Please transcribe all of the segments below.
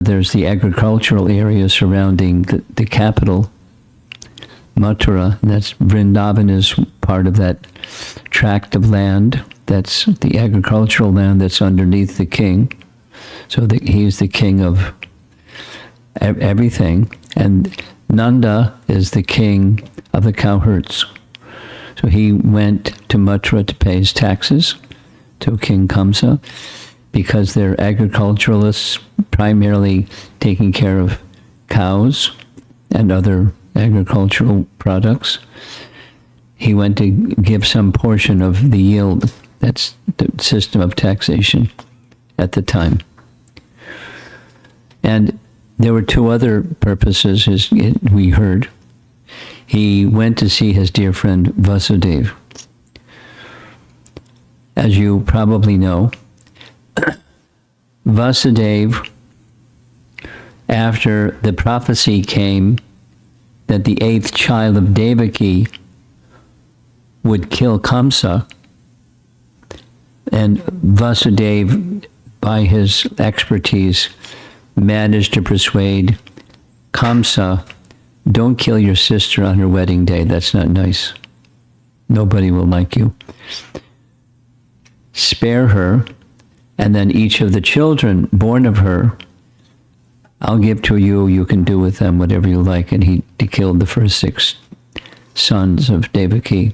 There's the agricultural area surrounding the capital, Mathura. That's Vrindavan is part of that tract of land. That's the agricultural land that's underneath the king. So he's the king of everything. And Nanda is the king of the cowherds. So he went to Mathura to pay his taxes to King Kamsa, because they're agriculturalists, primarily taking care of cows and other agricultural products. He went to give some portion of the yield. That's the system of taxation at the time. And there were two other purposes, we heard. He went to see his dear friend Vasudeva. As you probably know, Vasudeva, after the prophecy came that the 8th child of Devaki would kill Kamsa, and Vasudeva, by his expertise, managed to persuade Kamsa, don't kill your sister on her wedding day. That's not nice. Nobody will like you. Spare her, and then each of the children born of her, I'll give to you. You can do with them whatever you like. And he killed the first 6 sons of Devaki.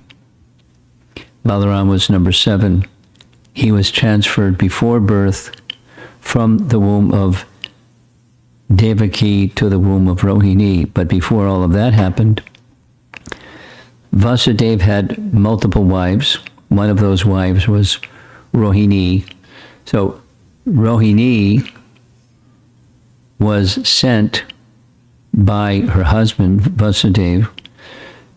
Balaram was number 7. He was transferred before birth from the womb of Devaki to the womb of Rohini. But before all of that happened, Vasudeva had multiple wives. One of those wives was Rohini. So Rohini was sent by her husband, Vasudeva,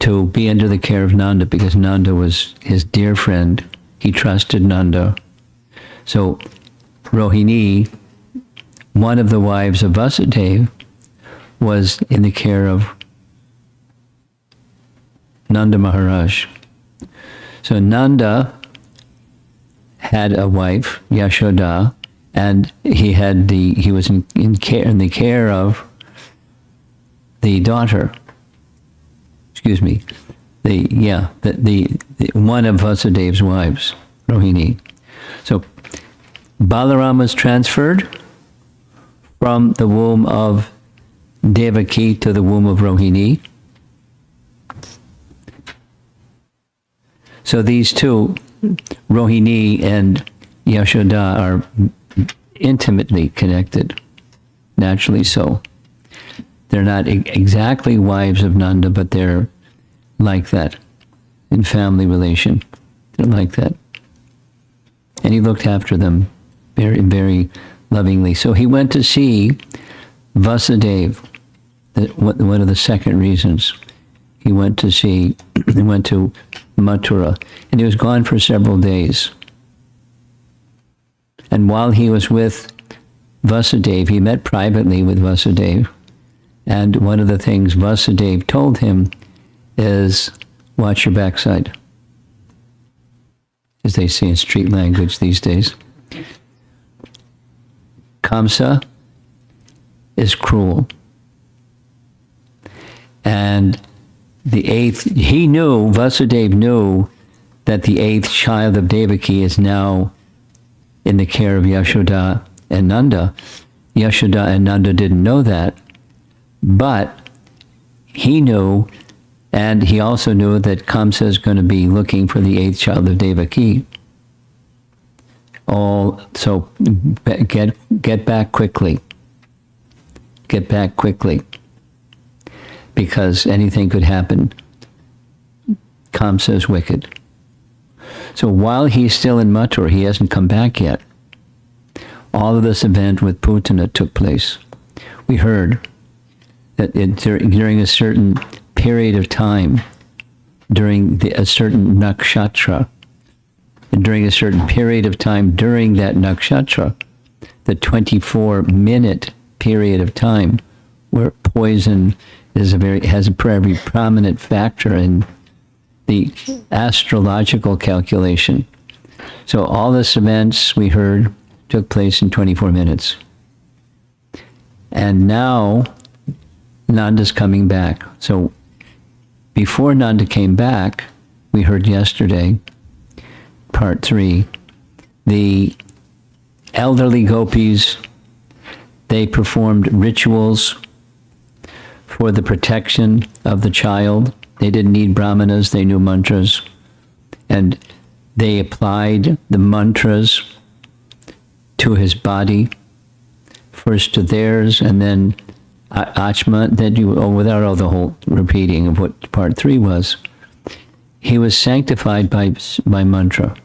to be under the care of Nanda, because Nanda was his dear friend. He trusted Nanda. So Rohini, one of the wives of Vasudeva, was in the care of Nanda Maharaj. So Nanda had a wife, Yashoda, and he was in the care of the daughter. Excuse me, the one of Vasudeva's wives, Rohini. So Balaram was transferred from the womb of Devaki to the womb of Rohini. So these two, Rohini and Yashoda, are intimately connected, naturally so. They're not exactly wives of Nanda, but they're like that in family relation. They're like that. And he looked after them very, very lovingly. So he went to see Vasudeva. One of the second reasons he went to Mathura, and he was gone for several days. And while he was with Vasudeva, he met privately with Vasudeva. And one of the things Vasudeva told him is, watch your backside, as they say in street language these days. Kamsa is cruel. And the 8th, Vasudeva knew that the 8th child of Devaki is now in the care of Yashoda and Nanda. Yashoda and Nanda didn't know that, but he knew, and he also knew that Kamsa is going to be looking for the 8th child of Devaki. So get back quickly. Get back quickly, because anything could happen. Kamsa is wicked. So while he's still in Mathura, he hasn't come back yet. All of this event with Putana took place. We heard that during a certain period of time, during a certain nakshatra, and during a certain period of time during that nakshatra, the 24-minute period of time where poison has a very prominent factor in the astrological calculation. So all this events we heard took place in 24 minutes. And now Nanda's coming back. So before Nanda came back, we heard yesterday, part 3, the elderly gopis, they performed rituals for the protection of the child. They didn't need brahmanas, they knew mantras. And they applied the mantras to his body, first to theirs, and then Achma, then without all the whole repeating of what part 3 was. He was sanctified by mantra.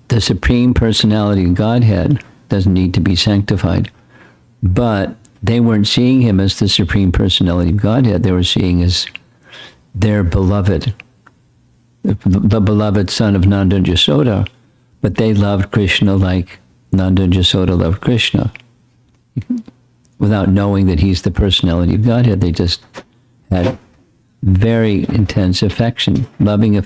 The Supreme Personality of Godhead doesn't need to be sanctified, but they weren't seeing him as the Supreme Personality of Godhead. They were seeing as their beloved, the beloved son of Nanda and Yasoda, but they loved Krishna like Nanda and Yasoda loved Krishna. Without knowing that he's the personality of Godhead, they just had very intense affection, loving affection.